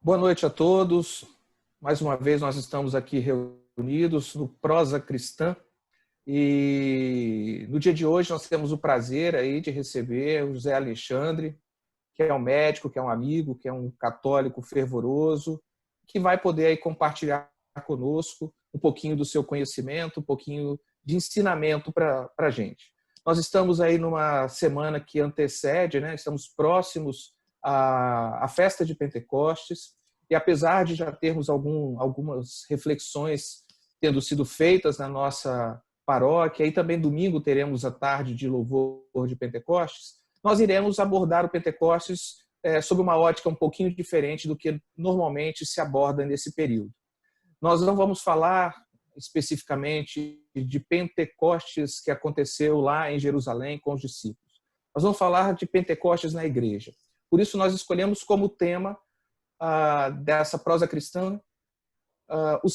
Boa noite a todos. Mais uma vez nós estamos aqui reunidos no Prosa Cristã e no dia de hoje nós temos o prazer aí de receber o José Alexandre, que é um médico, que é um amigo, que é um católico fervoroso, que vai poder aí compartilhar conosco um pouquinho do seu conhecimento, um pouquinho de ensinamento para a gente. Nós estamos aí numa semana que antecede, né? Estamos próximos à festa de Pentecostes, e apesar de já termos algumas reflexões tendo sido feitas na nossa paróquia, e também domingo teremos a tarde de louvor de Pentecostes, nós iremos abordar o Pentecostes sob uma ótica um pouquinho diferente do que normalmente se aborda nesse período. Nós não vamos falar especificamente de Pentecostes que aconteceu lá em Jerusalém com os discípulos. Nós vamos falar de Pentecostes na igreja. Por isso nós escolhemos como tema dessa prosa cristã o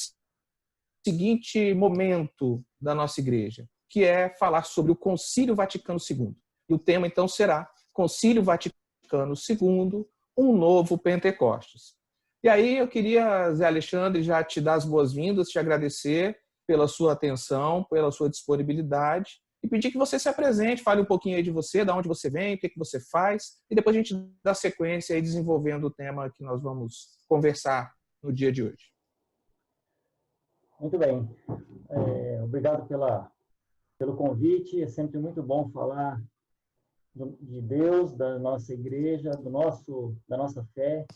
seguinte momento da nossa igreja, que é falar sobre o Concílio Vaticano II. E o tema então será Concílio Vaticano II, um novo Pentecostes. E aí eu queria, Zé Alexandre, já te dar as boas-vindas, te agradecer pela sua atenção, pela sua disponibilidade e pedir que você se apresente, fale um pouquinho aí de você, de onde você vem, o que você faz, e depois a gente dá sequência aí desenvolvendo o tema que nós vamos conversar no dia de hoje. Muito bem. Obrigado pelo convite. É sempre muito bom falar de Deus, da nossa igreja, da nossa fé,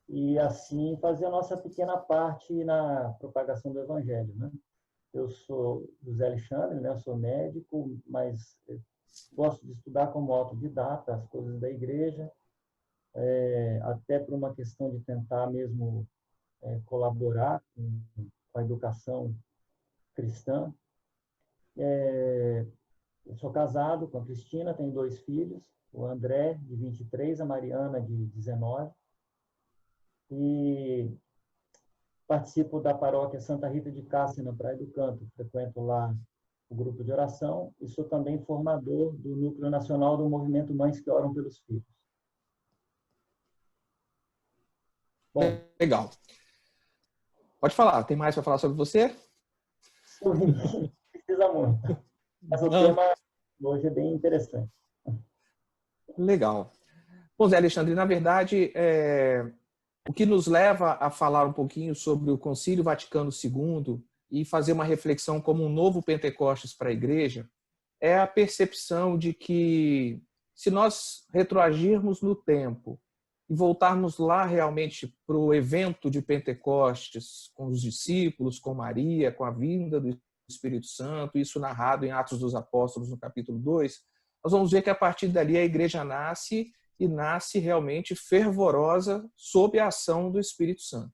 e assim fazer a nossa pequena parte na propagação do Evangelho, né? Eu sou José Alexandre, né? Eu sou médico, mas gosto de estudar como autodidata as coisas da igreja, até por uma questão de tentar mesmo colaborar com a educação cristã. Eu sou casado com a Cristina, tenho 2 filhos, o André, de 23, a Mariana, de 19. E participo da paróquia Santa Rita de Cássia, na Praia do Canto. Frequento lá o grupo de oração e sou também formador do Núcleo Nacional do Movimento Mães que Oram pelos Filhos. Bom, legal. Pode falar, tem mais para falar sobre você? Precisa muito. Mas o tema hoje é bem interessante. Legal. Bom, Zé Alexandre, na verdade, o que nos leva a falar um pouquinho sobre o Concílio Vaticano II e fazer uma reflexão como um novo Pentecostes para a Igreja é a percepção de que, se nós retroagirmos no tempo e voltarmos lá realmente para o evento de Pentecostes, com os discípulos, com Maria, com a vinda do Espírito Santo, isso narrado em Atos dos Apóstolos, no capítulo 2, nós vamos ver que a partir dali a Igreja nasce e nasce realmente fervorosa sob a ação do Espírito Santo.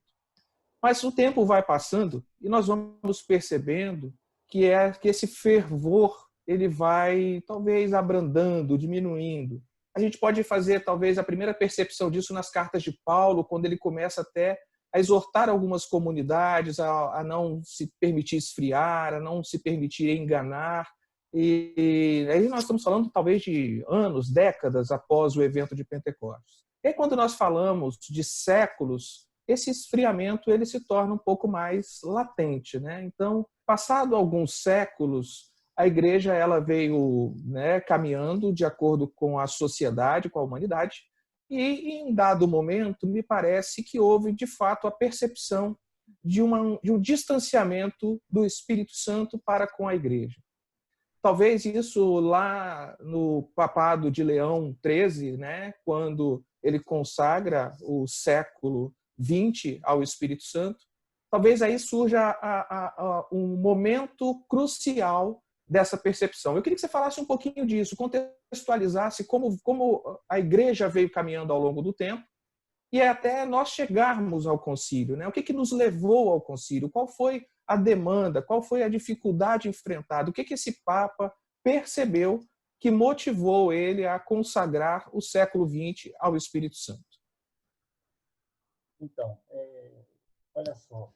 Mas o tempo vai passando e nós vamos percebendo que esse fervor ele vai talvez abrandando, diminuindo. A gente pode fazer talvez a primeira percepção disso nas cartas de Paulo, quando ele começa até a exortar algumas comunidades a não se permitir esfriar, a não se permitir enganar. E aí nós estamos falando talvez de anos, décadas após o evento de Pentecostes. E aí, quando nós falamos de séculos, esse esfriamento ele se torna um pouco mais latente, né? Então, passado alguns séculos, a igreja ela veio, né, caminhando de acordo com a sociedade, com a humanidade, e em dado momento me parece que houve de fato a percepção de um distanciamento do Espírito Santo para com a igreja. Talvez isso lá no papado de Leão XIII, né, quando ele consagra o século XX ao Espírito Santo, talvez aí surja um momento crucial dessa percepção. Eu queria que você falasse um pouquinho disso, contextualizasse como a igreja veio caminhando ao longo do tempo e até nós chegarmos ao concílio, né? O que nos levou ao concílio? Qual foi a demanda? Qual foi a dificuldade enfrentada? O que esse Papa percebeu que motivou ele a consagrar o século XX ao Espírito Santo? Então, olha só.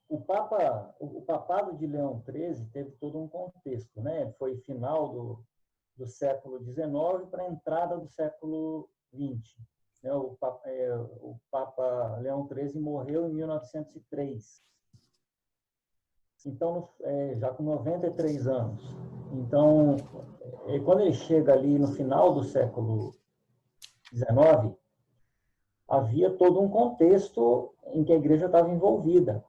O papado de Leão XIII teve todo um contexto, né? Foi final do século XIX para a entrada do século XX. né? O Papa Leão XIII morreu em 1903. Então, já com 93 anos. Então, quando ele chega ali no final do século XIX, havia todo um contexto em que a igreja estava envolvida.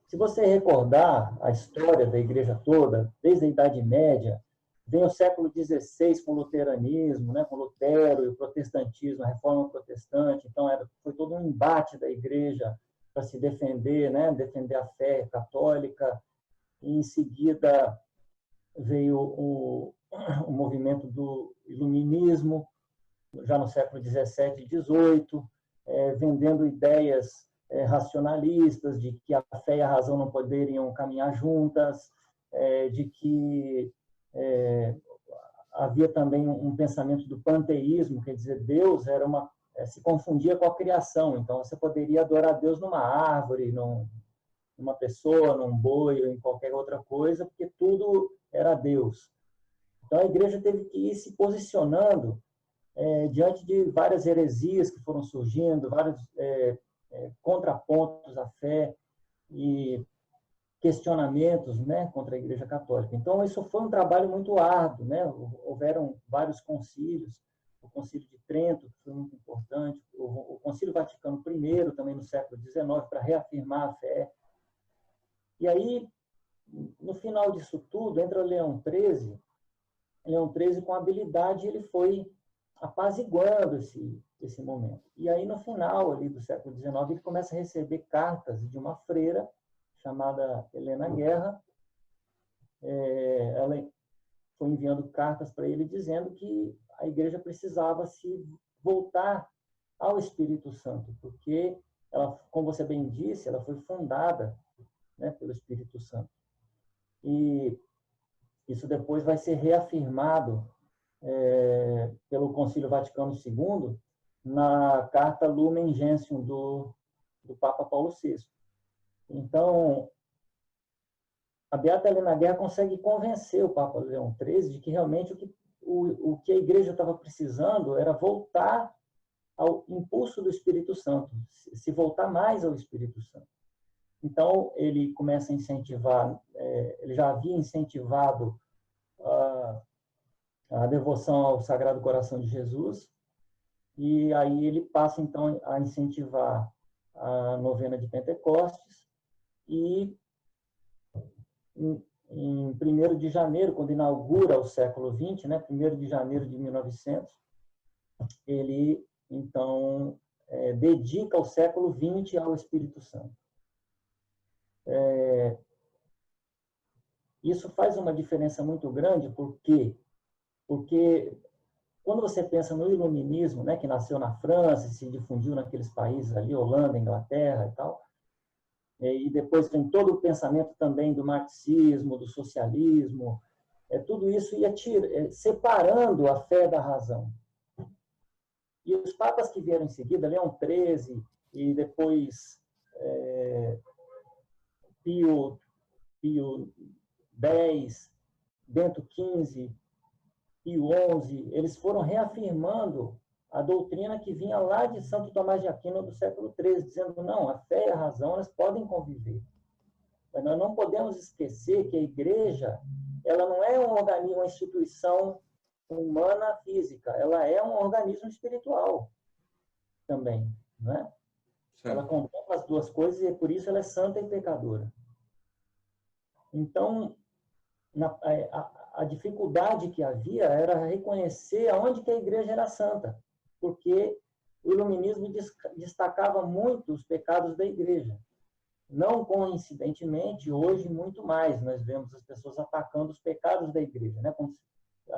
Se você recordar a história da igreja toda, desde a Idade Média, vem o século XVI com o luteranismo, né, com Lutero e o protestantismo, a reforma protestante. Então, foi todo um embate da igreja para se defender, né, defender a fé católica. E, em seguida, veio o movimento do iluminismo, já no século XVII e XVIII, vendendo ideias racionalistas, de que a fé e a razão não poderiam caminhar juntas, de que havia também um pensamento do panteísmo, quer dizer, Deus era se confundia com a criação, então você poderia adorar Deus numa árvore, numa pessoa, num boi, ou em qualquer outra coisa, porque tudo era Deus. Então a igreja teve que ir se posicionando diante de várias heresias que foram surgindo, vários contrapontos à fé e questionamentos, né, contra a Igreja Católica. Então, isso foi um trabalho muito árduo, né? Houveram vários concílios, o Concílio de Trento, que foi muito importante, o Concílio Vaticano I, também no século XIX, para reafirmar a fé. E aí, no final disso tudo, entra Leão XIII com habilidade, ele foi apaziguando esse momento. E aí, no final ali do século XIX, ele começa a receber cartas de uma freira chamada Helena Guerra. Ela foi enviando cartas para ele dizendo que a igreja precisava se voltar ao Espírito Santo, porque ela, como você bem disse, ela foi fundada, né, pelo Espírito Santo. E isso depois vai ser reafirmado pelo Concílio Vaticano II na Carta Lumen Gentium do Papa Paulo VI. Então, a Beata Helena Guerra consegue convencer o Papa Leão XIII de que realmente o que a igreja estava precisando era voltar ao impulso do Espírito Santo, se voltar mais ao Espírito Santo. Então, ele começa a incentivar, ele já havia incentivado a devoção ao Sagrado Coração de Jesus, e aí ele passa, então, a incentivar a novena de Pentecostes, e em 1º de janeiro, quando inaugura o século XX, né, 1º de janeiro de 1900, ele, então, dedica o século XX ao Espírito Santo. Isso faz uma diferença muito grande, por quê? Porque quando você pensa no iluminismo, né, que nasceu na França e se difundiu naqueles países ali, Holanda, Inglaterra e tal, e depois tem todo o pensamento também do marxismo, do socialismo, tudo isso ia separando a fé da razão. E os papas que vieram em seguida, Leão XIII e depois Pio X, Bento XV, Pio XI, eles foram reafirmando a doutrina que vinha lá de Santo Tomás de Aquino do século XIII, dizendo, não, a fé e a razão, elas podem conviver. Mas nós não podemos esquecer que a igreja, ela não é um organismo, uma instituição humana física, ela é um organismo espiritual também, né? Ela contempla as duas coisas e por isso ela é santa e pecadora. Então, a dificuldade que havia era reconhecer aonde que a igreja era santa, porque o iluminismo destacava muito os pecados da igreja. Não coincidentemente, hoje muito mais nós vemos as pessoas atacando os pecados da igreja, né?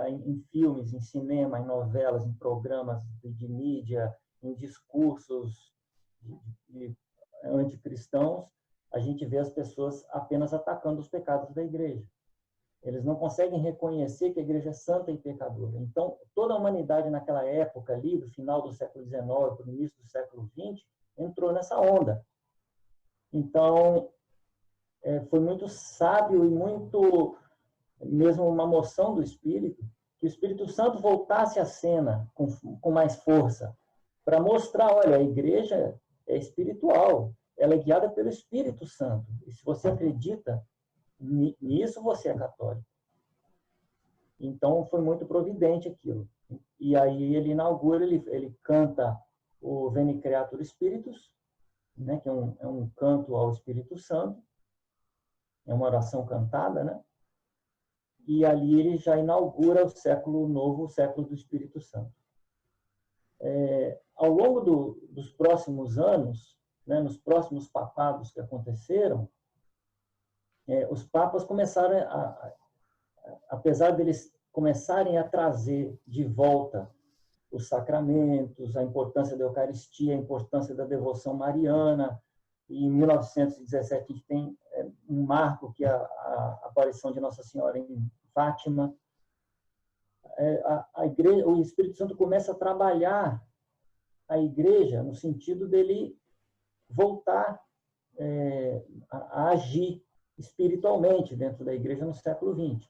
Em filmes, em cinema, em novelas, em programas de mídia, em discursos anticristãos, a gente vê as pessoas apenas atacando os pecados da igreja. Eles não conseguem reconhecer que a igreja é santa e pecadora. Então, toda a humanidade naquela época ali, do final do século XIX para o início do século XX, entrou nessa onda. Então, foi muito sábio e muito, mesmo uma moção do Espírito, que o Espírito Santo voltasse à cena com mais força, para mostrar, olha, a igreja é espiritual, ela é guiada pelo Espírito Santo. E se você acredita nisso, você é católico. Então, foi muito providente aquilo. E aí ele inaugura, ele canta o Veni Creator Spiritus, né, que é um canto ao Espírito Santo, é uma oração cantada, né? E ali ele já inaugura o século novo, o século do Espírito Santo. Ao longo dos próximos anos, né, nos próximos papados que aconteceram, os papas começaram apesar deles começarem a trazer de volta os sacramentos, a importância da Eucaristia, a importância da devoção mariana. E em 1917 a gente tem um marco que é a aparição de Nossa Senhora em Fátima. A igreja, o Espírito Santo começa a trabalhar a igreja no sentido dele voltar a agir espiritualmente dentro da igreja no século XX.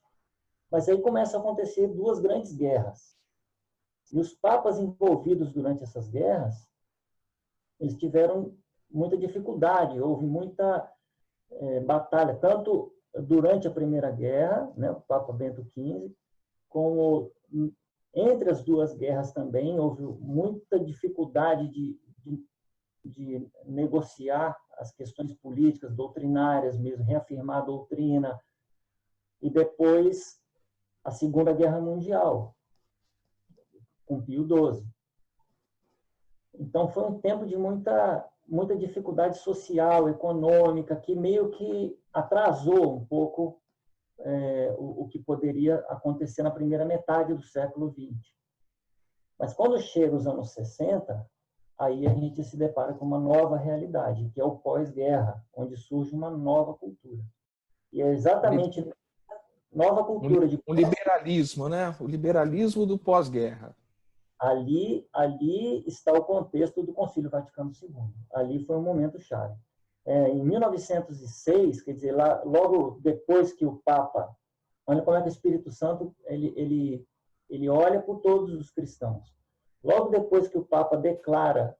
Mas aí começam a acontecer duas grandes guerras. E os papas envolvidos durante essas guerras, eles tiveram muita dificuldade, houve muita batalha, tanto durante a Primeira Guerra, né, o Papa Bento XV, como entre as duas guerras também, houve muita dificuldade de negociar as questões políticas, doutrinárias mesmo, reafirmar a doutrina. E depois, a Segunda Guerra Mundial, com Pio XII. Então, foi um tempo de muita dificuldade social, econômica, que meio que atrasou um pouco o que poderia acontecer na primeira metade do século XX. Mas quando chega os anos 60, aí a gente se depara com uma nova realidade, que é o pós-guerra, onde surge uma nova cultura. E é exatamente nova cultura de... Um liberalismo, né? O liberalismo do pós-guerra. Ali está o contexto do Concílio Vaticano II. Ali foi um momento chave. Em 1906, quer dizer, logo depois que o Papa... Olha como é que o Espírito Santo ele olha por todos os cristãos. Logo depois que o Papa declara,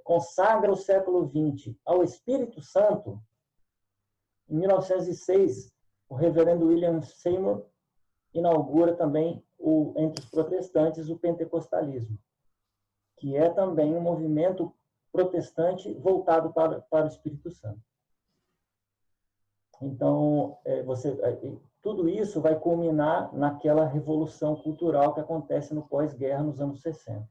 consagra o século XX ao Espírito Santo, em 1906, o reverendo William Seymour inaugura também, entre os protestantes, o pentecostalismo, que é também um movimento protestante voltado para o Espírito Santo. Então, tudo isso vai culminar naquela revolução cultural que acontece no pós-guerra, nos anos 60.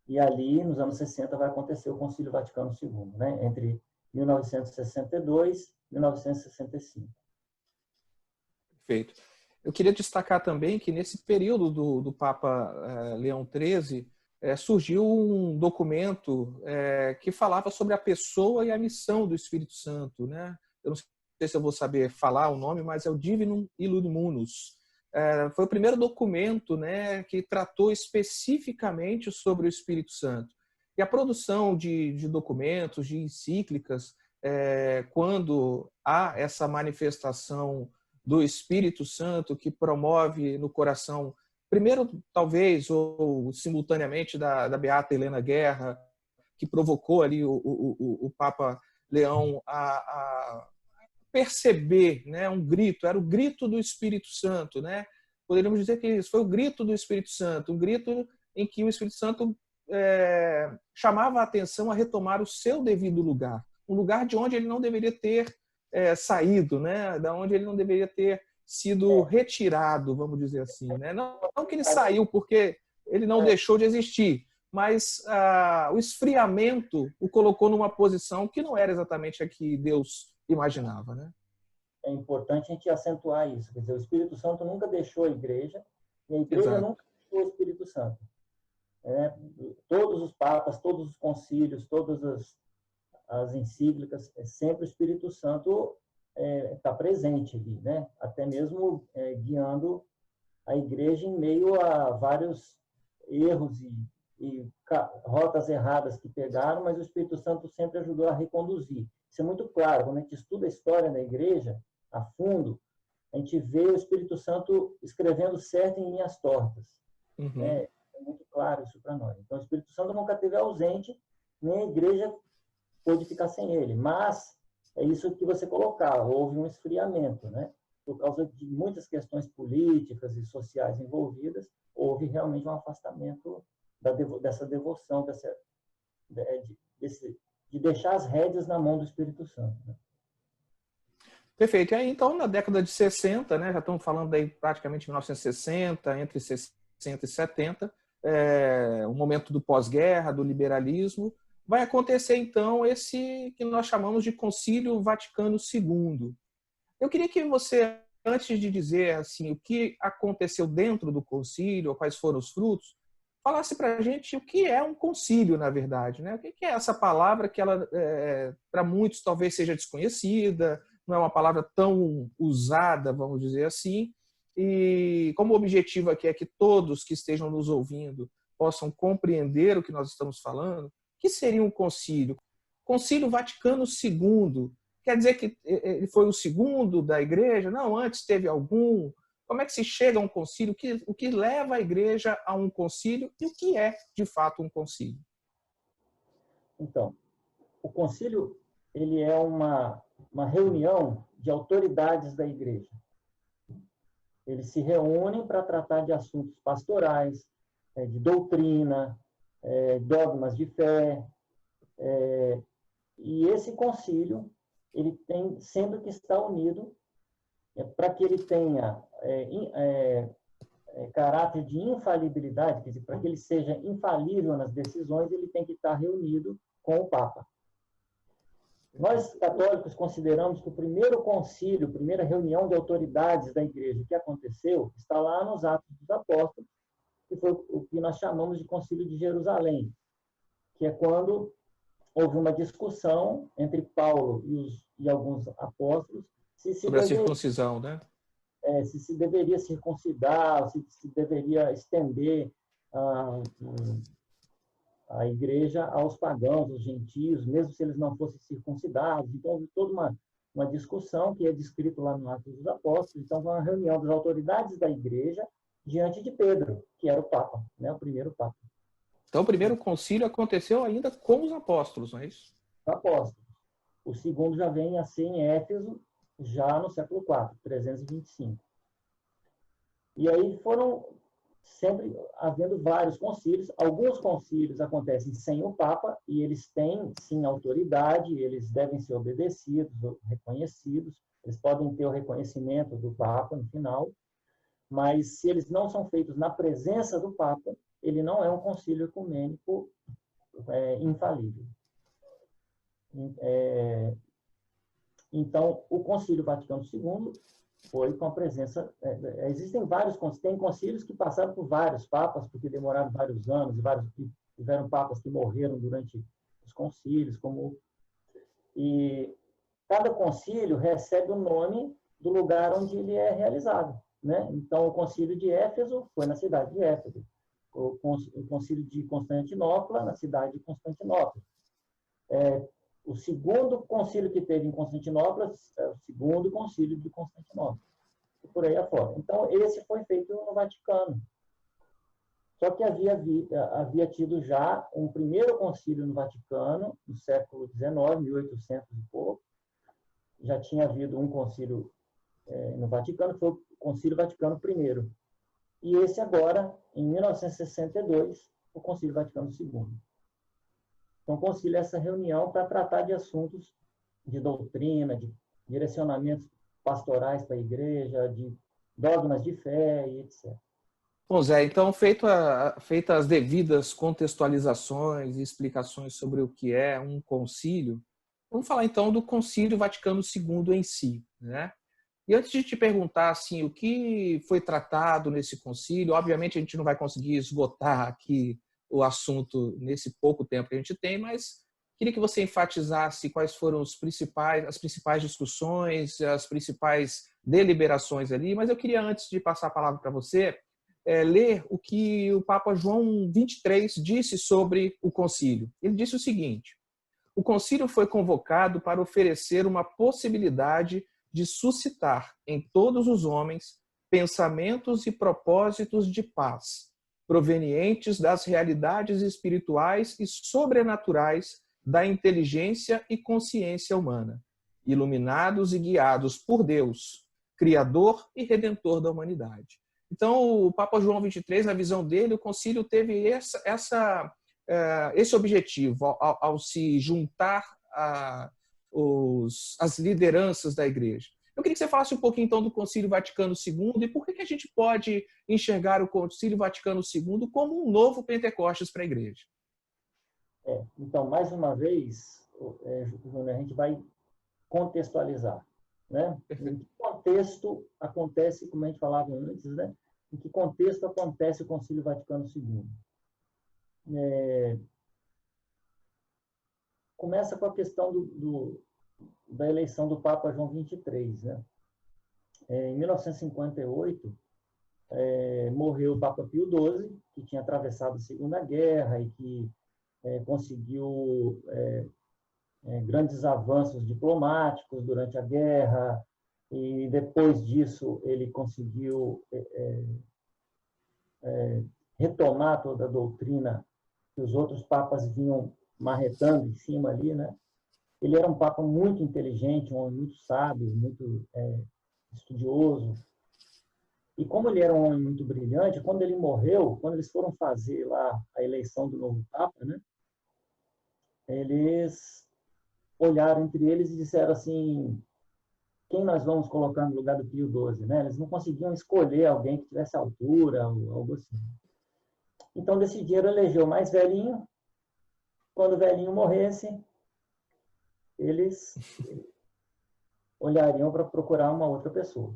E ali, nos anos 60, vai acontecer o Concílio Vaticano II, né? Entre 1962 e 1965. Perfeito. Eu queria destacar também que nesse período do Papa Leão XIII, surgiu um documento que falava sobre a pessoa e a missão do Espírito Santo, né? Eu não sei se eu vou saber falar o nome, mas é o Divinum Illuminus. Foi o primeiro documento, né, que tratou especificamente sobre o Espírito Santo. E a produção de documentos, de encíclicas, quando há essa manifestação do Espírito Santo que promove no coração, primeiro, talvez, ou simultaneamente, da Beata Helena Guerra, que provocou ali o Papa Leão a perceber, né, um grito, era o grito do Espírito Santo, né? Poderíamos dizer que isso foi o grito do Espírito Santo, um grito em que o Espírito Santo chamava a atenção a retomar o seu devido lugar, um lugar de onde ele não deveria ter saído, né? Da onde ele não deveria ter sido retirado, vamos dizer assim, né? Não que ele saiu porque ele não deixou de existir, mas o esfriamento o colocou numa posição que não era exatamente a que Deus imaginava, né? É importante a gente acentuar isso. Quer dizer, o Espírito Santo nunca deixou a igreja e a igreja Exato. nunca deixou o Espírito Santo. Todos os papas, todos os concílios, todas as encíclicas, sempre o Espírito Santo está presente ali, né? Até mesmo guiando a igreja em meio a vários erros e rotas erradas que pegaram, mas o Espírito Santo sempre ajudou a reconduzir. Isso é muito claro. Quando a gente estuda a história da igreja a fundo, a gente vê o Espírito Santo escrevendo certo em linhas tortas. Uhum. É muito claro isso para nós. Então, o Espírito Santo nunca esteve ausente, nem a igreja pôde ficar sem ele. Mas é isso que você colocava, houve um esfriamento, né? Por causa de muitas questões políticas e sociais envolvidas, houve realmente um afastamento dessa devoção, de deixar as rédeas na mão do Espírito Santo. Né? Perfeito. E aí, então, na década de 60, né, já estamos falando aí praticamente 1960, entre 60 e 70, o momento do pós-guerra, do liberalismo, vai acontecer, então, esse que nós chamamos de Concílio Vaticano II. Eu queria que você, antes de dizer assim, o que aconteceu dentro do concílio, quais foram os frutos, falasse para a gente o que é um concílio, na verdade. Né? O que é essa palavra que ela, para muitos, talvez seja desconhecida, não é uma palavra tão usada, vamos dizer assim, e como o objetivo aqui é que todos que estejam nos ouvindo possam compreender o que nós estamos falando, o que seria um concílio? Concílio Vaticano II, quer dizer que ele foi o segundo da igreja? Não, antes teve algum. Como é que se chega a um concílio? O que leva a igreja a um concílio e o que é, de fato, um concílio? Então, o concílio ele é uma reunião de autoridades da igreja. Eles se reúnem para tratar de assuntos pastorais, de doutrina, dogmas de fé. E esse concílio ele tem sempre que estar unido para que ele tenha caráter de infalibilidade, quer dizer, para que ele seja infalível nas decisões, ele tem que estar reunido com o Papa. Nós, católicos, consideramos que o primeiro concílio, a primeira reunião de autoridades da igreja que aconteceu, está lá nos Atos dos Apóstolos, que foi o que nós chamamos de Concílio de Jerusalém, que é quando houve uma discussão entre Paulo e alguns apóstolos sobre a circuncisão, né? Se deveria circuncidar, se deveria estender a igreja aos pagãos, aos gentios, mesmo se eles não fossem circuncidados. Então, houve toda uma discussão que é descrito lá no Atos dos Apóstolos. Então, foi uma reunião das autoridades da igreja diante de Pedro, que era o Papa, né? O primeiro Papa. Então, o primeiro concílio aconteceu ainda com os apóstolos, não é isso? Apóstolos. O segundo já vem a ser em Éfeso, já no século IV, 325. E aí foram sempre havendo vários concílios. Alguns concílios acontecem sem o Papa e eles têm, sim, autoridade, eles devem ser obedecidos, reconhecidos, eles podem ter o reconhecimento do Papa no final, mas se eles não são feitos na presença do Papa, ele não é um concílio ecumênico infalível. Então, o Concílio Vaticano II foi com a presença... existem vários concílios, tem concílios que passaram por vários papas, porque demoraram vários anos, tiveram papas que morreram durante os concílios, e cada concílio recebe o nome do lugar onde ele é realizado. Né? Então, o Concílio de Éfeso foi na cidade de Éfeso, o Concílio de Constantinopla, na cidade de Constantinopla. O segundo concílio que teve em Constantinopla é o segundo concílio de Constantinopla, e por aí afora. Então, esse foi feito no Vaticano. Só que havia tido já um primeiro concílio no Vaticano, no século XIX, 1800 e pouco. Já tinha havido um concílio no Vaticano, que foi o Concílio Vaticano I. E esse agora, em 1962, o Concílio Vaticano II. Então, o concílio é essa reunião para tratar de assuntos de doutrina, de direcionamentos pastorais para a igreja, de dogmas de fé e etc. Bom, Zé, então, feitas as devidas contextualizações e explicações sobre o que é um concílio, vamos falar então do Concílio Vaticano II em si, né? E antes de te perguntar assim, o que foi tratado nesse concílio, obviamente a gente não vai conseguir esgotar aqui o assunto nesse pouco tempo que a gente tem, mas queria que você enfatizasse quais foram as principais discussões, as principais deliberações ali, mas eu queria, antes de passar a palavra para você, ler o que o Papa João XXIII disse sobre o concílio. Ele disse o seguinte: o concílio foi convocado para oferecer uma possibilidade de suscitar em todos os homens pensamentos e propósitos de paz, provenientes das realidades espirituais e sobrenaturais da inteligência e consciência humana, iluminados e guiados por Deus, Criador e Redentor da humanidade. Então, o Papa João XXIII, na visão dele, o concílio teve esse objetivo ao se juntar às lideranças da Igreja. Eu queria que você falasse um pouquinho, então, do Concílio Vaticano II e por que a gente pode enxergar o Concílio Vaticano II como um novo Pentecostes para a Igreja. Então, mais uma vez, a gente vai contextualizar, né? Em que contexto acontece, como a gente falava antes, né? Em que contexto acontece o Concílio Vaticano II? Começa com a questão da eleição do Papa João XXIII, né? Em 1958, morreu o Papa Pio XII, que tinha atravessado a Segunda Guerra e que conseguiu grandes avanços diplomáticos durante a guerra, e depois disso ele conseguiu retomar toda a doutrina que os outros papas vinham marretando em cima ali, né? Ele era um papa muito inteligente, um homem muito sábio, muito estudioso. E como ele era um homem muito brilhante, quando ele morreu, quando eles foram fazer lá a eleição do novo papa, né? Eles olharam entre eles e disseram assim: quem nós vamos colocar no lugar do Pio XII, né? Eles não conseguiam escolher alguém que tivesse altura ou algo assim. Então decidiram eleger o mais velhinho. Quando o velhinho morresse, eles olhariam para procurar uma outra pessoa.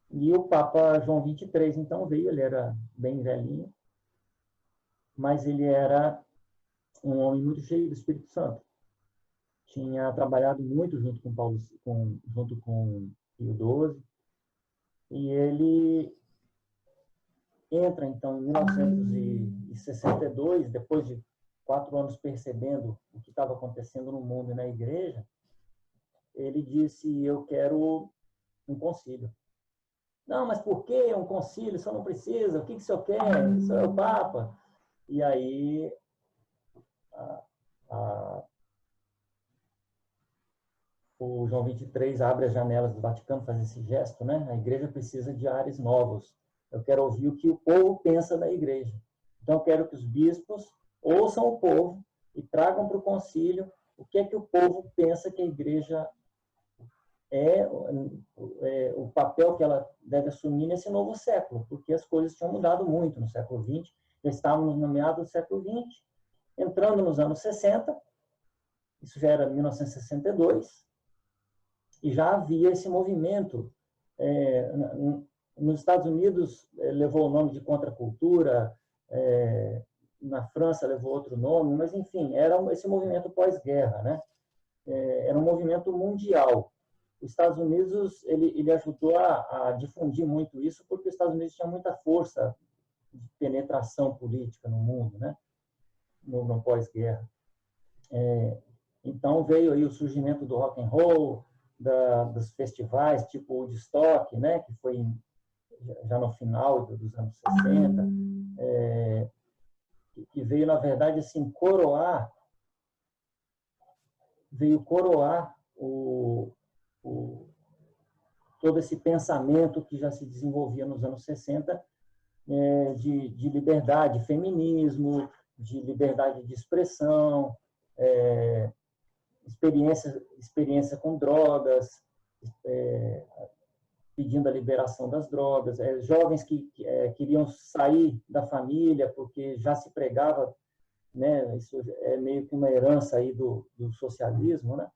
E o Papa João XXIII, então, veio. Ele era bem velhinho, mas ele era um homem muito cheio do Espírito Santo. Tinha trabalhado muito junto com Pio XII, e ele entra, então, em 1962, depois de 4 anos percebendo o que estava acontecendo no mundo e na igreja, ele disse: eu quero um concílio. Não, mas por que um concílio? O senhor não precisa. O que o senhor quer? O senhor é o Papa. E aí o João XXIII abre as janelas do Vaticano, faz esse gesto, né? A igreja precisa de ares novos. Eu quero ouvir o que o povo pensa da igreja. Então, eu quero que os bispos ouçam o povo e tragam para o concílio o que é que o povo pensa que a igreja o papel que ela deve assumir nesse novo século, porque as coisas tinham mudado muito no século XX, já estávamos no meado do século XX, entrando nos anos 60, isso já era 1962, e já havia esse movimento. Nos Estados Unidos levou o nome de contracultura, na França levou outro nome, mas enfim, era esse movimento pós-guerra, né? Era um movimento mundial. Os Estados Unidos ele ajudou a difundir muito isso, porque os Estados Unidos tinham muita força de penetração política no mundo, né? No pós-guerra. Então veio aí o surgimento do rock and roll, dos festivais tipo Woodstock, né? Que foi já no final dos anos 60, que veio, na verdade, assim, coroar todo esse pensamento que já se desenvolvia nos anos 60 de liberdade, feminismo, de liberdade de expressão, experiência com drogas, pedindo a liberação das drogas, jovens que queriam sair da família porque já se pregava, né, isso é meio que uma herança aí do socialismo, né?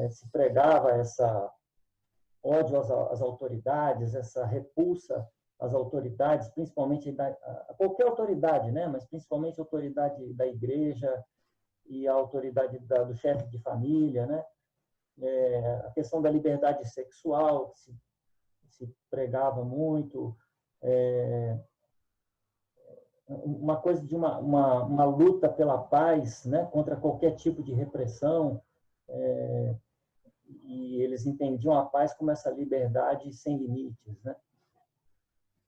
Se pregava essa ódio às autoridades, essa repulsa às autoridades, principalmente a qualquer autoridade, né? Mas principalmente a autoridade da igreja e a autoridade do chefe de família, né? A questão da liberdade sexual, que se pregava muito, uma coisa de uma luta pela paz, né? Contra qualquer tipo de repressão, e eles entendiam a paz como essa liberdade sem limites, né?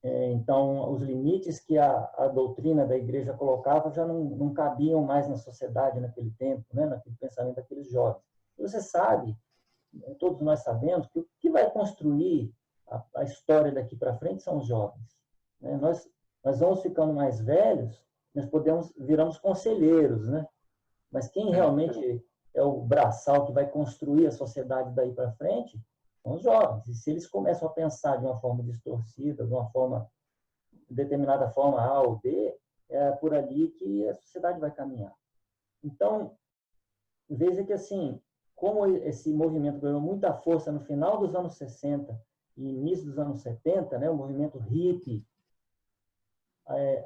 Então, os limites que a doutrina da igreja colocava já não cabiam mais na sociedade naquele tempo, né? Naquele pensamento daqueles jovens. E você sabe, todos nós sabemos, que o que vai construir a história daqui para frente são os jovens. Né? Nós vamos ficando mais velhos, nós viramos conselheiros, né? Mas quem realmente é o braçal que vai construir a sociedade daí para frente são os jovens. E se eles começam a pensar de uma forma distorcida, de uma forma, determinada forma A ou B, é por ali que a sociedade vai caminhar. Então, veja que, assim, como esse movimento ganhou muita força no final dos anos 60 e início dos anos 70, né, o movimento hippie,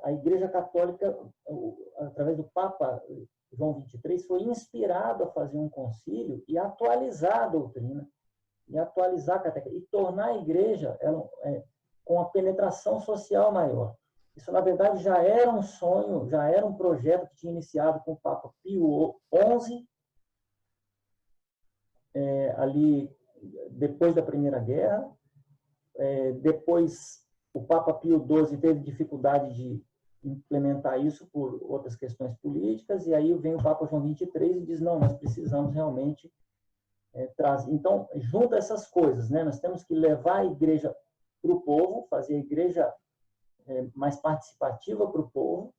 a Igreja Católica, através do Papa João XXIII, foi inspirado a fazer um concílio e atualizar a doutrina, e atualizar a catequese, e tornar a Igreja com a penetração social maior. Isso, na verdade, já era um sonho, já era um projeto que tinha iniciado com o Papa Pio XI, ali depois da Primeira Guerra. Depois, o Papa Pio XII teve dificuldade de implementar isso por outras questões políticas, e aí vem o Papa João XXIII e diz, não, nós precisamos realmente trazer. Então, junta essas coisas, né? Nós temos que levar a igreja para o povo, fazer a igreja mais participativa para o povo,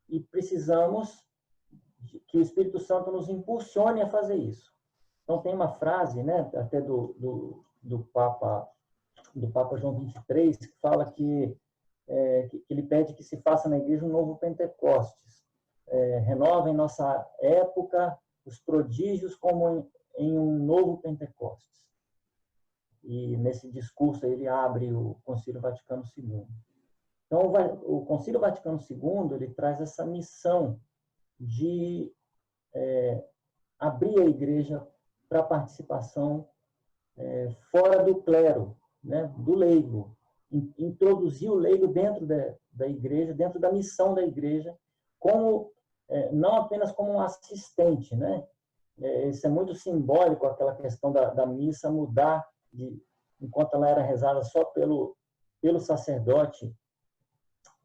e precisamos que o Espírito Santo nos impulsione a fazer isso. Então, tem uma frase, né, até do Papa João XXIII, que fala que ele pede que se faça na igreja um novo Pentecostes. Renova em nossa época os prodígios como em um novo Pentecostes. E nesse discurso ele abre o Concílio Vaticano II. Então, o Concílio Vaticano II ele traz essa missão de abrir a igreja para a participação fora do clero, né, do leigo, introduzir o leigo dentro da igreja, dentro da missão da igreja, como não apenas como um assistente, né? Isso é muito simbólico, aquela questão da missa mudar, enquanto ela era rezada só pelo sacerdote,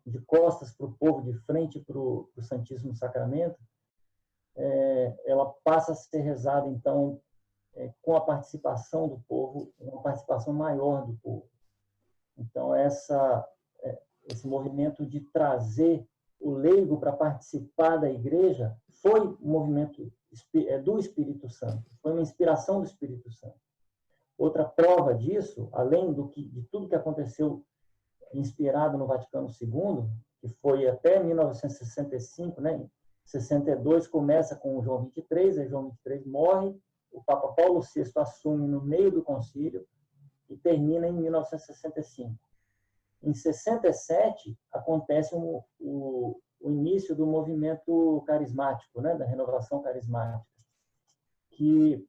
de costas para o povo, de frente para o Santíssimo Sacramento, ela passa a ser rezada, então, com a participação do povo, uma participação maior do povo. Então, esse movimento de trazer o leigo para participar da igreja foi um movimento do Espírito Santo, foi uma inspiração do Espírito Santo. Outra prova disso, além de tudo que aconteceu inspirado no Vaticano II, que foi até 1965, né? Em 62 começa com o João XXIII, aí João XXIII morre, o Papa Paulo VI assume no meio do concílio e termina em 1965. Em 67 acontece o início do movimento carismático, né, da renovação carismática, que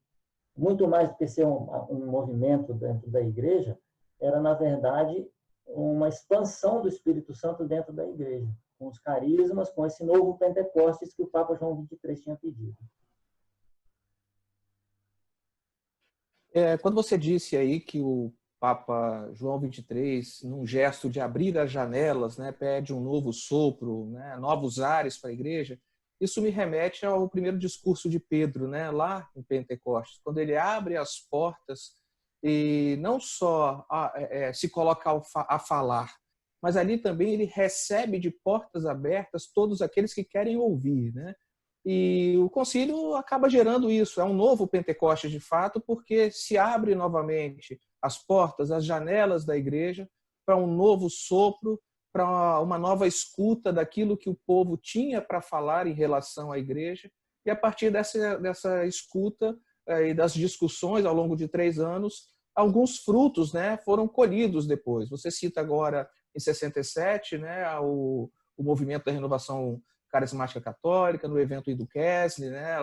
muito mais do que ser um movimento dentro da igreja, era, na verdade, uma expansão do Espírito Santo dentro da igreja, com os carismas, com esse novo Pentecostes que o Papa João XXIII tinha pedido. Quando você disse aí que o Papa João XXIII, num gesto de abrir as janelas, né, pede um novo sopro, né, novos ares para a igreja, isso me remete ao primeiro discurso de Pedro, né, lá em Pentecostes, quando ele abre as portas e não só se coloca a falar, mas ali também ele recebe de portas abertas todos aqueles que querem ouvir, né? E o concílio acaba gerando isso, é um novo Pentecostes de fato, porque se abre novamente as portas, as janelas da igreja para um novo sopro, para uma nova escuta daquilo que o povo tinha para falar em relação à igreja, e a partir dessa escuta e das discussões ao longo de 3 anos, alguns frutos, né, foram colhidos depois. Você cita agora, em 67, né, o movimento da renovação carismática católica, no evento do Kessley, né,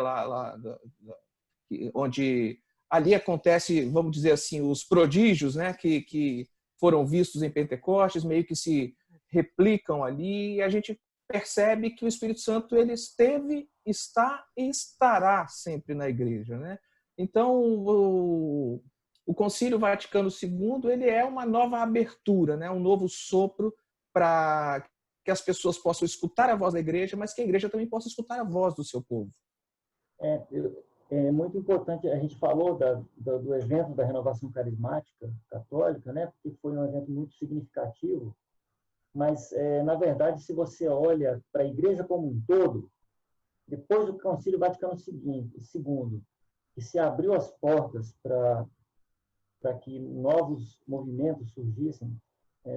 onde ali acontece, vamos dizer assim, os prodígios, né, que foram vistos em Pentecostes, meio que se replicam ali, e a gente percebe que o Espírito Santo ele esteve, está e estará sempre na igreja, né? Então, o Concílio Vaticano II ele é uma nova abertura, né? Um novo sopro para que as pessoas possam escutar a voz da igreja, mas que a igreja também possa escutar a voz do seu povo. É muito importante, a gente falou do evento da renovação carismática católica, né? Porque foi um evento muito significativo, mas, na verdade, se você olha para a igreja como um todo, depois do Concílio Vaticano II, que se abriu as portas para que novos movimentos surgissem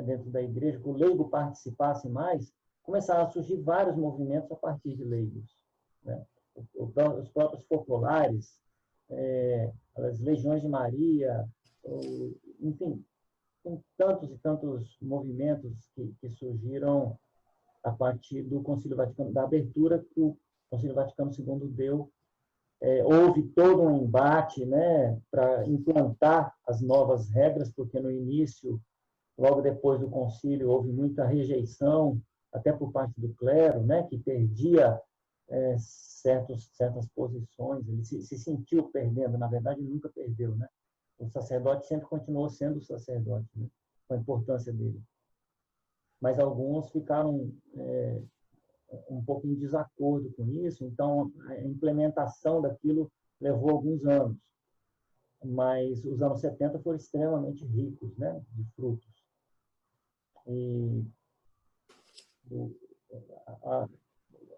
dentro da igreja, que o leigo participasse mais, começaram a surgir vários movimentos a partir de leigos, né? Os próprios populares, as legiões de Maria, enfim, tem tantos e tantos movimentos que surgiram a partir do Concílio Vaticano, da abertura que o Concílio Vaticano II deu. Houve todo um embate, né, para implantar as novas regras, porque no início, logo depois do concílio, houve muita rejeição, até por parte do clero, né, que perdia certas posições, ele se sentiu perdendo, na verdade ele nunca perdeu, né? O sacerdote sempre continuou sendo o sacerdote, né, com a importância dele. Mas alguns ficaram um pouco em desacordo com isso, então a implementação daquilo levou alguns anos. Mas os anos 70 foram extremamente ricos, né, de frutos. E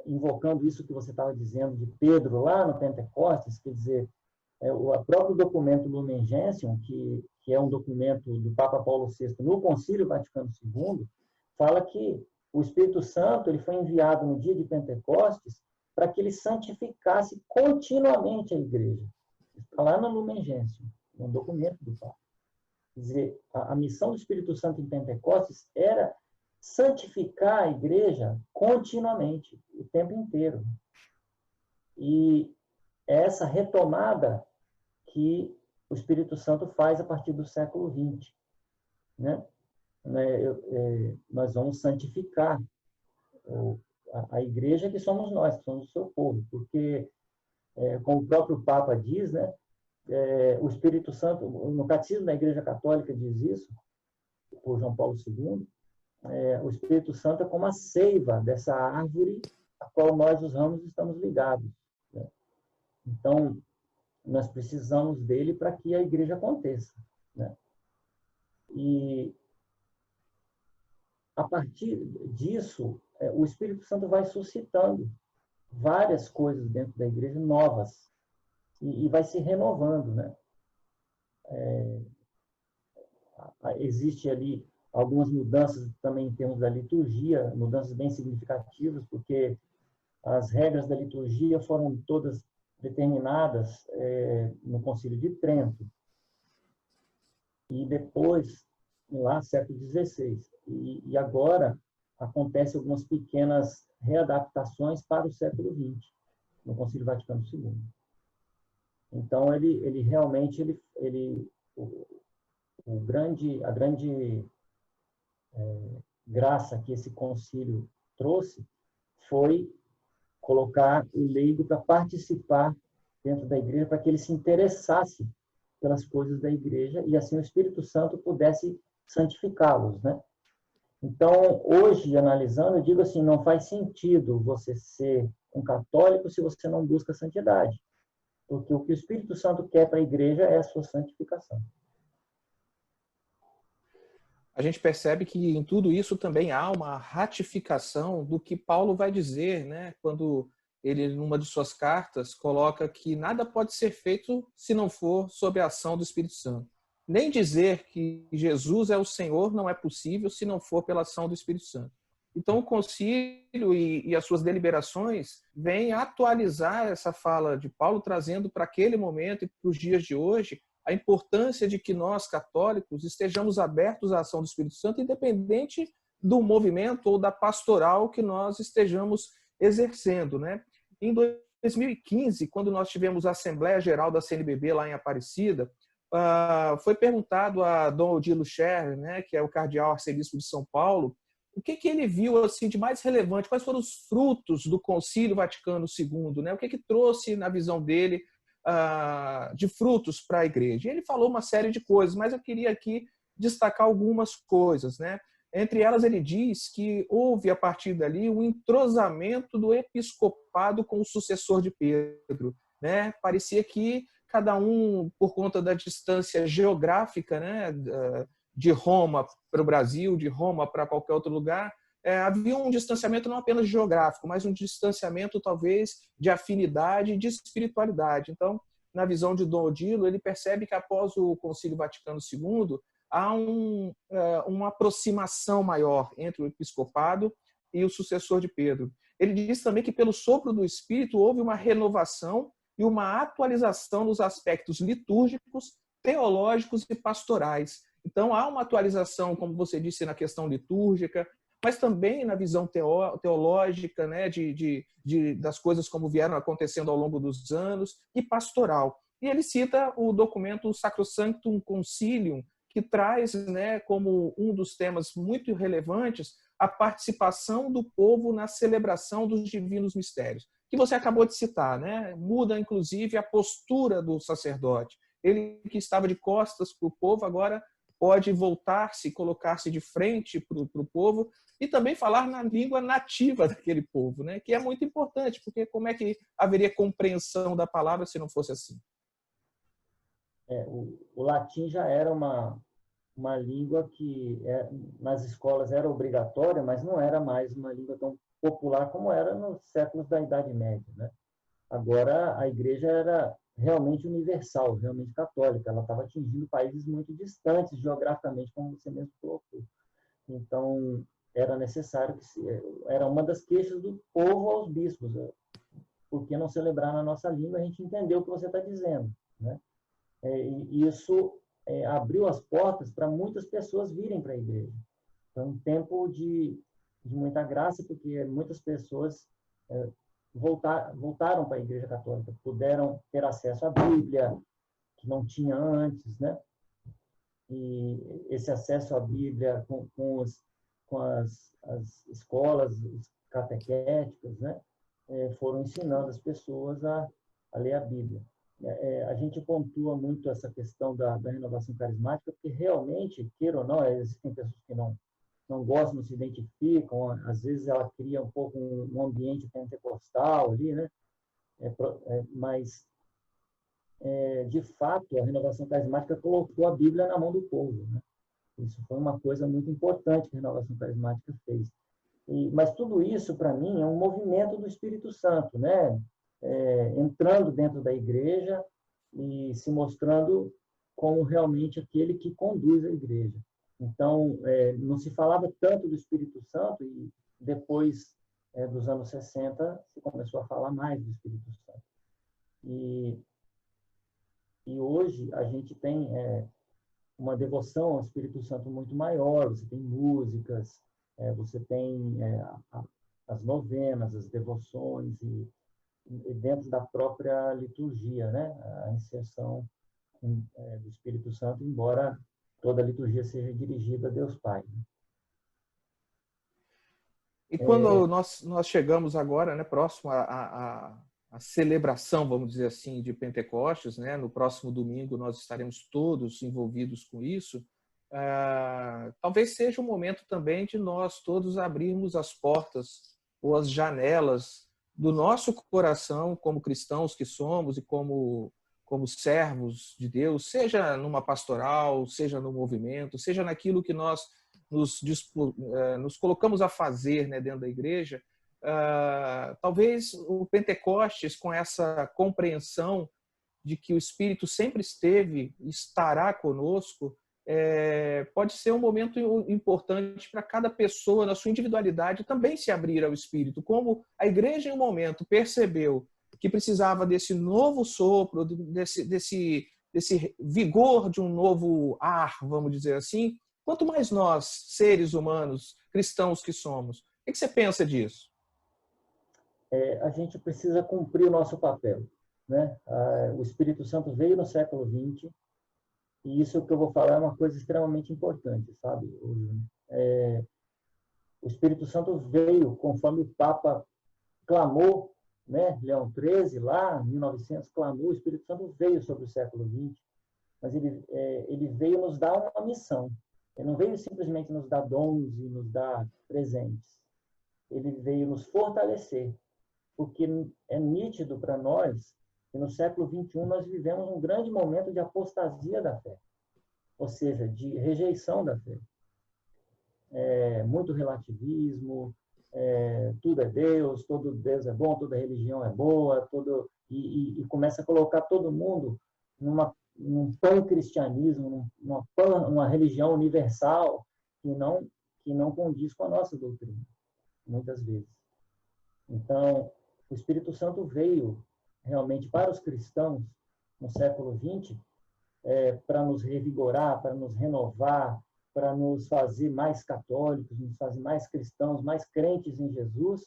invocando isso que você estava dizendo de Pedro lá no Pentecostes, quer dizer, o próprio documento Lumen Gentium, que é um documento do Papa Paulo VI no Concílio Vaticano II, fala que o Espírito Santo ele foi enviado no dia de Pentecostes para que ele santificasse continuamente a igreja. Está lá no Lumen Gentium, no documento do Papa. Quer dizer, a missão do Espírito Santo em Pentecostes era santificar a igreja continuamente, o tempo inteiro. E é essa retomada que o Espírito Santo faz a partir do século XX, né? Nós vamos santificar a igreja que somos nós, que somos o seu povo, porque, como o próprio Papa diz, né, o Espírito Santo, no Catecismo da Igreja Católica diz isso, por João Paulo II, o Espírito Santo é como a seiva dessa árvore a qual nós, os ramos, estamos ligados, né? Então, nós precisamos dele para que a igreja aconteça, né? E a partir disso, o Espírito Santo vai suscitando várias coisas dentro da igreja novas e vai se renovando, né? Existe ali algumas mudanças também em termos da liturgia, mudanças bem significativas, porque as regras da liturgia foram todas determinadas no Concílio de Trento. E depois, lá, século XVI. E agora acontecem algumas pequenas readaptações para o século XX, no Concílio Vaticano II. Então, ele realmente, a grande graça que esse concílio trouxe foi colocar o leigo para participar dentro da igreja, para que ele se interessasse pelas coisas da igreja e assim o Espírito Santo pudesse santificá-los, né? Então, hoje, analisando, eu digo assim, não faz sentido você ser um católico se você não busca santidade, porque o que o Espírito Santo quer para a igreja é a sua santificação. A gente percebe que em tudo isso também há uma ratificação do que Paulo vai dizer, né? Quando ele, numa de suas cartas, coloca que nada pode ser feito se não for sob a ação do Espírito Santo. Nem dizer que Jesus é o Senhor não é possível se não for pela ação do Espírito Santo. Então, o concílio e as suas deliberações vêm atualizar essa fala de Paulo, trazendo para aquele momento e para os dias de hoje a importância de que nós, católicos, estejamos abertos à ação do Espírito Santo, independente do movimento ou da pastoral que nós estejamos exercendo, né? Em 2015, quando nós tivemos a Assembleia Geral da CNBB lá em Aparecida, foi perguntado a Dom Odilo Scherrer, né, que é o cardeal arcebispo de São Paulo, o que ele viu assim de mais relevante, quais foram os frutos do Concílio Vaticano II, né? O que trouxe na visão dele de frutos para a igreja. E ele falou uma série de coisas, mas eu queria aqui destacar algumas coisas, né? Entre elas, ele diz que houve, a partir dali, um entrosamento do episcopado com o sucessor de Pedro, né? Parecia que cada um, por conta da distância geográfica, né, de Roma para o Brasil, de Roma para qualquer outro lugar, havia um distanciamento não apenas geográfico, mas um distanciamento talvez de afinidade e de espiritualidade. Então, na visão de Dom Odilo, ele percebe que após o Concílio Vaticano II, há uma aproximação maior entre o episcopado e o sucessor de Pedro. Ele diz também que pelo sopro do Espírito houve uma renovação e uma atualização nos aspectos litúrgicos, teológicos e pastorais. Então, há uma atualização, como você disse, na questão litúrgica, mas também na visão teológica, né, das coisas como vieram acontecendo ao longo dos anos, e pastoral. E ele cita o documento Sacrosanctum Concilium, que traz, né, como um dos temas muito relevantes a participação do povo na celebração dos divinos mistérios, que você acabou de citar, né? Muda, inclusive, a postura do sacerdote. Ele que estava de costas para o povo, agora pode voltar-se, colocar-se de frente para o povo e também falar na língua nativa daquele povo, né? Que é muito importante, porque como é que haveria compreensão da palavra se não fosse assim? O latim já era uma língua que nas escolas era obrigatória, mas não era mais uma língua tão popular como era nos séculos da Idade Média, né? Agora, a igreja era realmente universal, realmente católica. Ela estava atingindo países muito distantes geograficamente, como você mesmo colocou. Então, era necessário era uma das queixas do povo aos bispos. Por que não celebrar na nossa língua? A gente entendeu o que você está dizendo, né? E isso abriu as portas para muitas pessoas virem para a igreja. Foi um tempo de muita graça, porque muitas pessoas voltaram para a Igreja Católica, puderam ter acesso à Bíblia, que não tinha antes, né? E esse acesso à Bíblia com as escolas catequéticas, né? Foram ensinando as pessoas a ler a Bíblia. A gente pontua muito essa questão da renovação carismática, porque realmente, queira ou não, existem pessoas que não gostam, não se identificam, às vezes ela cria um pouco um ambiente pentecostal ali, né? Mas, de fato, a renovação carismática colocou a Bíblia na mão do povo, né? Isso foi uma coisa muito importante que a renovação carismática fez. Mas tudo isso, para mim, é um movimento do Espírito Santo, né? Entrando dentro da igreja e se mostrando como realmente aquele que conduz a igreja. Então, não se falava tanto do Espírito Santo e depois dos anos 60 se começou a falar mais do Espírito Santo. E hoje a gente tem uma devoção ao Espírito Santo muito maior. Você tem músicas, você tem as novenas, as devoções e dentro da própria liturgia, né? A inserção do Espírito Santo, embora toda a liturgia seja dirigida a Deus Pai. E quando nós chegamos agora, né, próximo à celebração, vamos dizer assim, de Pentecostes, né? No próximo domingo nós estaremos todos envolvidos com isso. Talvez seja o momento também de nós todos abrirmos as portas ou as janelas do nosso coração como cristãos que somos e como servos de Deus, seja numa pastoral, seja no movimento, seja naquilo que nós nos colocamos a fazer, né, dentro da igreja. Talvez o Pentecostes, com essa compreensão de que o Espírito sempre esteve e estará conosco, pode ser um momento importante para cada pessoa, na sua individualidade, também se abrir ao Espírito. Como a igreja, em um momento, percebeu que precisava desse novo sopro, desse vigor de um novo ar, vamos dizer assim, quanto mais nós, seres humanos, cristãos que somos. O que você pensa disso? A gente precisa cumprir o nosso papel, né? O Espírito Santo veio no século XX, e isso que eu vou falar é uma coisa extremamente importante, sabe? O Espírito Santo veio, conforme o Papa clamou né? Leão XIII, lá, em 1900, clamou, o Espírito Santo veio sobre o século XX, mas ele veio nos dar uma missão. Ele não veio simplesmente nos dar dons e nos dar presentes. Ele veio nos fortalecer, porque é nítido para nós que no século XXI nós vivemos um grande momento de apostasia da fé, ou seja, de rejeição da fé. Muito relativismo, tudo é Deus, todo Deus é bom, toda religião é boa, e começa a colocar todo mundo num pan-cristianismo, numa religião universal que não condiz com a nossa doutrina, muitas vezes. Então, o Espírito Santo veio realmente para os cristãos no século XX para nos revigorar, para nos renovar, para nos fazer mais católicos, nos fazer mais cristãos, mais crentes em Jesus,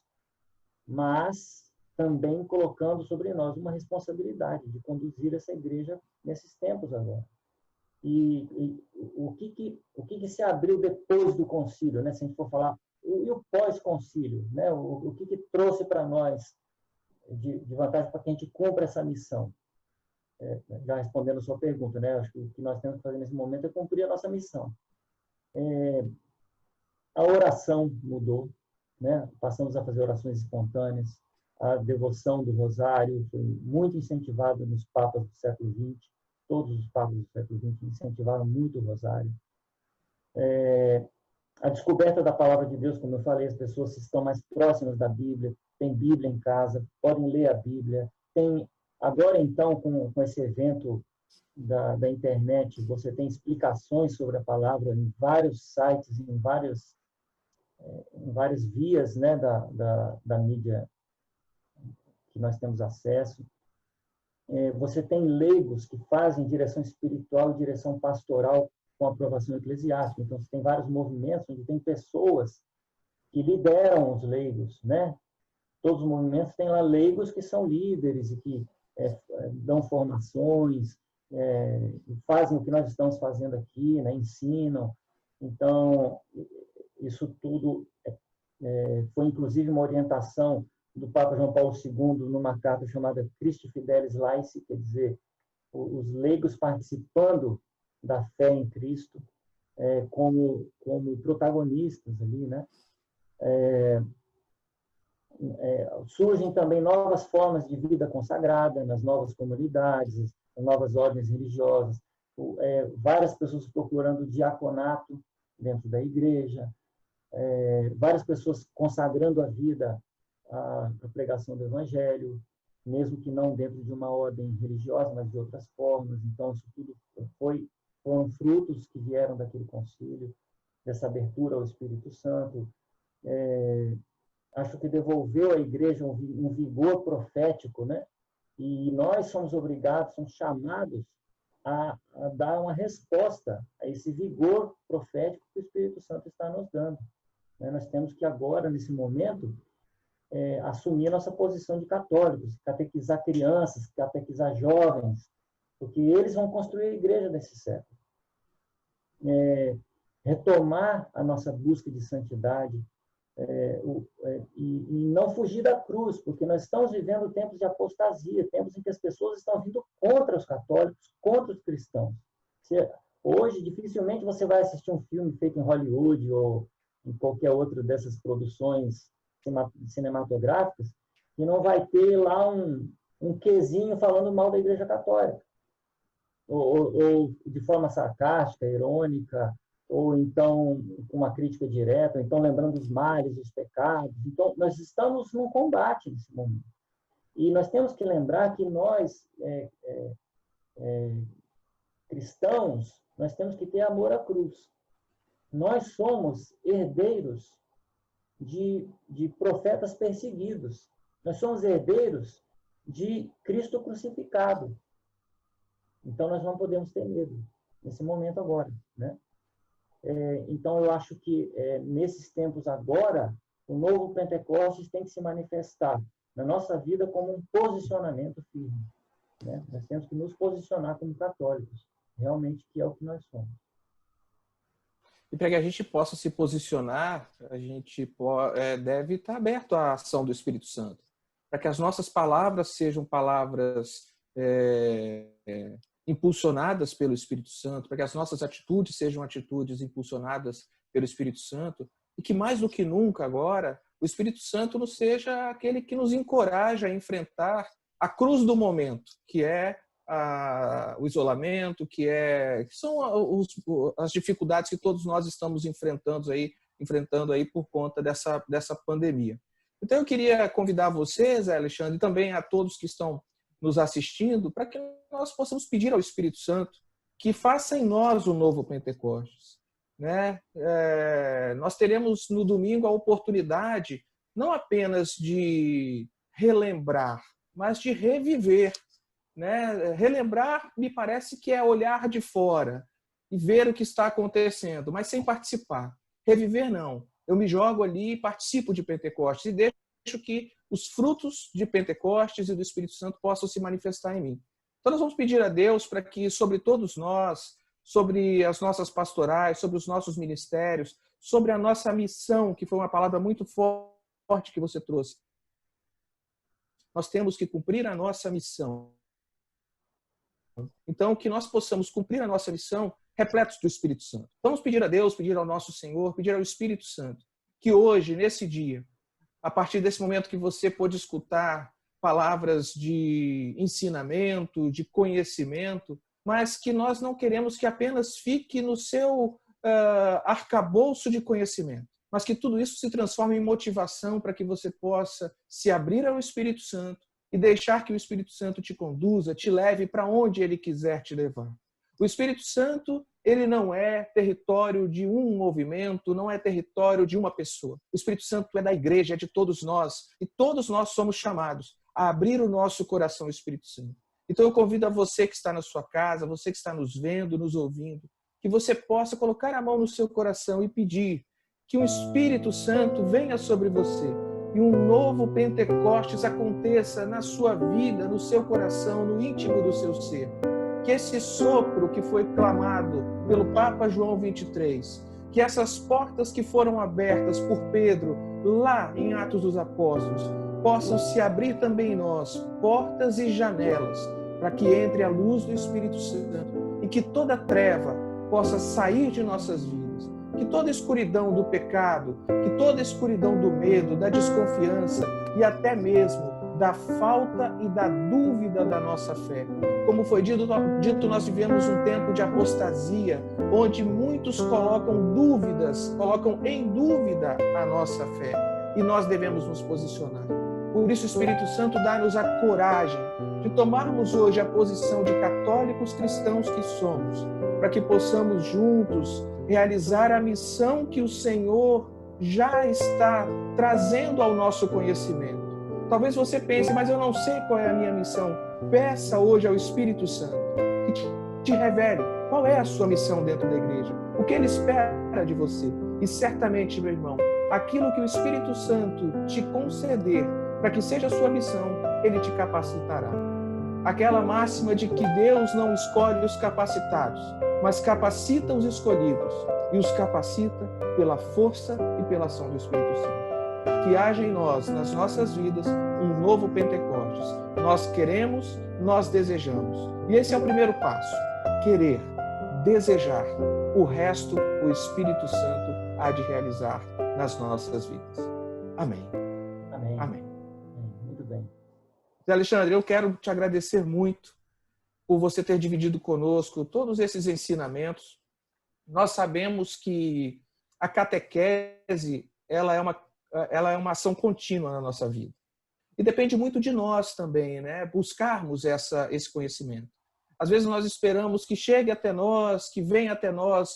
mas também colocando sobre nós uma responsabilidade de conduzir essa igreja nesses tempos agora. E o que se abriu depois do concílio, né? Se a gente for falar, e o pós-concílio, né? O que trouxe para nós de vantagem para que a gente cumpra essa missão? Já respondendo a sua pergunta, né? Acho que o que nós temos que fazer nesse momento é cumprir a nossa missão. A oração mudou, né? Passamos a fazer orações espontâneas, a devoção do rosário foi muito incentivada nos papas do século XX, todos os papas do século XX incentivaram muito o rosário. A descoberta da palavra de Deus, como eu falei, as pessoas estão mais próximas da Bíblia, têm Bíblia em casa, podem ler a Bíblia. Agora, então, com esse evento da internet, você tem explicações sobre a palavra em vários sites, em várias vias, né, da mídia que nós temos acesso. Você tem leigos que fazem direção espiritual e direção pastoral com aprovação eclesiástica. Então, você tem vários movimentos onde tem pessoas que lideram os leigos, né? Todos os movimentos têm lá leigos que são líderes e que dão formações, fazem o que nós estamos fazendo aqui, né? Ensinam. Então, isso tudo foi, inclusive, uma orientação do Papa João Paulo II numa carta chamada Christi Fidelis Laici, quer dizer, os leigos participando da fé em Cristo como protagonistas ali, né? Surgem também novas formas de vida consagrada nas novas comunidades, nas novas ordens religiosas, várias pessoas procurando diaconato dentro da igreja, várias pessoas consagrando a vida à pregação do Evangelho, mesmo que não dentro de uma ordem religiosa, mas de outras formas. Então, isso tudo foram frutos que vieram daquele concílio, dessa abertura ao Espírito Santo. Acho que devolveu à igreja um vigor profético, né? E nós somos obrigados, somos chamados a dar uma resposta a esse vigor profético que o Espírito Santo está nos dando. Nós temos que agora, nesse momento, assumir a nossa posição de católicos, catequizar crianças, catequizar jovens, porque eles vão construir a igreja desse século. Retomar a nossa busca de santidade e não fugir da cruz, porque nós estamos vivendo tempos de apostasia, tempos em que as pessoas estão vindo contra os católicos, contra os cristãos. Hoje, dificilmente você vai assistir um filme feito em Hollywood ou em qualquer outra dessas produções cinematográficas e não vai ter lá um quezinho falando mal da Igreja Católica, ou de forma sarcástica, irônica, ou então uma crítica direta, ou então lembrando os males, os pecados. Então, nós estamos num combate nesse momento. E nós temos que lembrar que nós, cristãos, nós temos que ter amor à cruz. Nós somos herdeiros de profetas perseguidos. Nós somos herdeiros de Cristo crucificado. Então, nós não podemos ter medo nesse momento agora, né? Então, eu acho que nesses tempos agora, o novo Pentecostes tem que se manifestar na nossa vida como um posicionamento firme, né? Nós temos que nos posicionar como católicos, realmente, que é o que nós somos. E para que a gente possa se posicionar, a gente deve estar aberto à ação do Espírito Santo. para que as nossas palavras sejam palavras impulsionadas pelo Espírito Santo, para que as nossas atitudes sejam atitudes impulsionadas pelo Espírito Santo, e que mais do que nunca agora, o Espírito Santo não seja aquele que nos encoraja a enfrentar a cruz do momento, que é o isolamento, que são as dificuldades que todos nós estamos enfrentando aí por conta dessa pandemia. Então eu queria convidar vocês, Alexandre, e também a todos que estão nos assistindo, para que nós possamos pedir ao Espírito Santo que faça em nós o novo Pentecostes. Né? Nós teremos no domingo a oportunidade não apenas de relembrar, mas de reviver. Né? Relembrar, me parece que é olhar de fora e ver o que está acontecendo, mas sem participar. Reviver, não. Eu me jogo ali e participo de Pentecostes e deixo que os frutos de Pentecostes e do Espírito Santo possam se manifestar em mim. Então nós vamos pedir a Deus para que sobre todos nós, sobre as nossas pastorais, sobre os nossos ministérios, sobre a nossa missão, que foi uma palavra muito forte que você trouxe. Nós temos que cumprir a nossa missão. Então, que nós possamos cumprir a nossa missão repletos do Espírito Santo. Vamos pedir a Deus, pedir ao nosso Senhor, pedir ao Espírito Santo, que hoje, nesse dia, a partir desse momento que você pôde escutar palavras de ensinamento, de conhecimento, mas que nós não queremos que apenas fique no seu arcabouço de conhecimento, mas que tudo isso se transforme em motivação para que você possa se abrir ao Espírito Santo e deixar que o Espírito Santo te conduza, te leve para onde ele quiser te levar. O Espírito Santo, ele não é território de um movimento, não é território de uma pessoa. O Espírito Santo é da igreja, é de todos nós, e todos nós somos chamados a abrir o nosso coração ao Espírito Santo. Então eu convido a você que está na sua casa, você que está nos vendo, nos ouvindo, que você possa colocar a mão no seu coração e pedir que o Espírito Santo venha sobre você e um novo Pentecostes aconteça na sua vida, no seu coração, no íntimo do seu ser. Que esse sopro que foi clamado pelo Papa João 23, que essas portas que foram abertas por Pedro lá em Atos dos Apóstolos, possam se abrir também em nós, portas e janelas, para que entre a luz do Espírito Santo e que toda treva possa sair de nossas vidas. Que toda escuridão do pecado, que toda escuridão do medo, da desconfiança e até mesmo da falta e da dúvida da nossa fé. Como foi dito, nós vivemos um tempo de apostasia, onde muitos colocam em dúvida a nossa fé. E nós devemos nos posicionar. Por isso o Espírito Santo dá-nos a coragem de tomarmos hoje a posição de católicos cristãos que somos, para que possamos juntos realizar a missão que o Senhor já está trazendo ao nosso conhecimento. Talvez você pense, mas eu não sei qual é a minha missão. Peça hoje ao Espírito Santo que te revele qual é a sua missão dentro da igreja, o que ele espera de você. E certamente, meu irmão, aquilo que o Espírito Santo te conceder para que seja a sua missão, ele te capacitará. Aquela máxima de que Deus não escolhe os capacitados, mas capacita os escolhidos e os capacita pela força e pela ação do Espírito Santo. Que haja em nós, nas nossas vidas, um novo Pentecostes. Nós queremos, nós desejamos. E esse é o primeiro passo. Querer, desejar. O resto, o Espírito Santo há de realizar nas nossas vidas. Amém. Amém. Amém. Muito bem. Alexandre, eu quero te agradecer muito por você ter dividido conosco todos esses ensinamentos. Nós sabemos que a catequese ela é uma ação contínua na nossa vida. E depende muito de nós também, né? Buscarmos esse conhecimento. Às vezes nós esperamos que chegue até nós, que venha até nós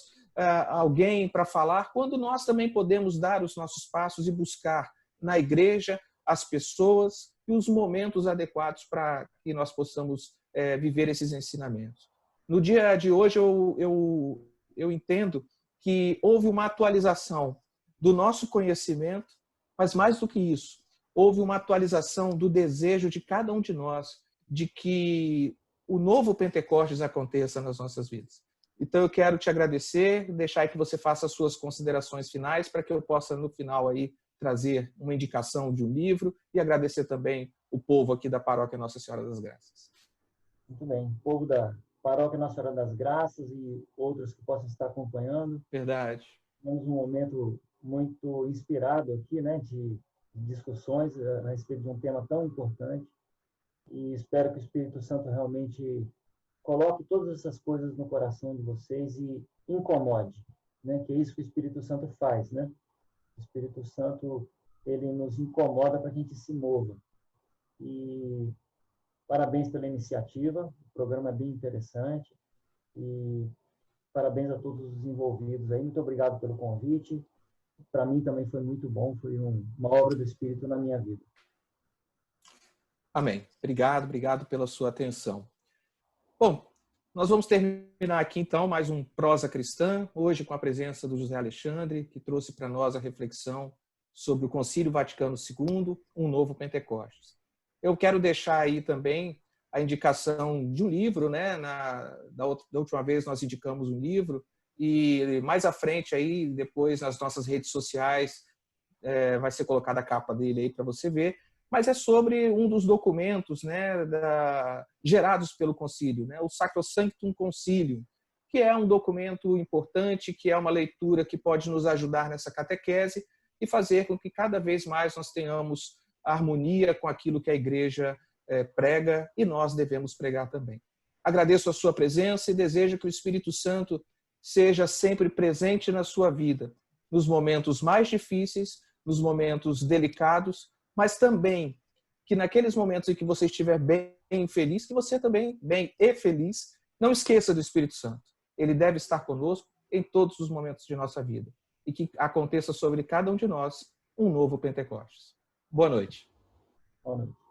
alguém para falar, quando nós também podemos dar os nossos passos e buscar na igreja as pessoas e os momentos adequados para que nós possamos viver esses ensinamentos. No dia de hoje, eu entendo que houve uma atualização do nosso conhecimento, mas mais do que isso, houve uma atualização do desejo de cada um de nós de que o novo Pentecostes aconteça nas nossas vidas. Então eu quero te agradecer, deixar que você faça as suas considerações finais para que eu possa no final aí trazer uma indicação de um livro e agradecer também o povo aqui da Paróquia Nossa Senhora das Graças. Muito bem. O povo da Paróquia Nossa Senhora das Graças e outros que possam estar acompanhando. Verdade. Temos um momento muito inspirado aqui, né, de discussões a respeito de um tema tão importante. E espero que o Espírito Santo realmente coloque todas essas coisas no coração de vocês e incomode, né? Que é isso que o Espírito Santo faz, né? O Espírito Santo, ele nos incomoda para que a gente se mova. E parabéns pela iniciativa, o programa é bem interessante e parabéns a todos os envolvidos aí. Muito obrigado pelo convite. Para mim também foi muito bom, foi uma obra do Espírito na minha vida. Amém. Obrigado pela sua atenção. Bom, nós vamos terminar aqui então mais um Prosa Cristã, hoje com a presença do José Alexandre, que trouxe para nós a reflexão sobre o Concílio Vaticano II, um novo Pentecostes. Eu quero deixar aí também a indicação de um livro, né? Da última vez nós indicamos um livro, e mais à frente aí, depois nas nossas redes sociais, vai ser colocada a capa dele aí para você ver, mas é sobre um dos documentos, né, gerados pelo concílio, né, o Sacrosanctum Concilium, que é um documento importante, que é uma leitura que pode nos ajudar nessa catequese e fazer com que cada vez mais nós tenhamos harmonia com aquilo que a Igreja prega e nós devemos pregar também. Agradeço a sua presença e desejo que o Espírito Santo seja sempre presente na sua vida, nos momentos mais difíceis, nos momentos delicados, mas também que naqueles momentos em que você estiver bem e feliz, que você também, bem e feliz, não esqueça do Espírito Santo. Ele deve estar conosco em todos os momentos de nossa vida. E que aconteça sobre cada um de nós um novo Pentecostes. Boa noite. Boa noite.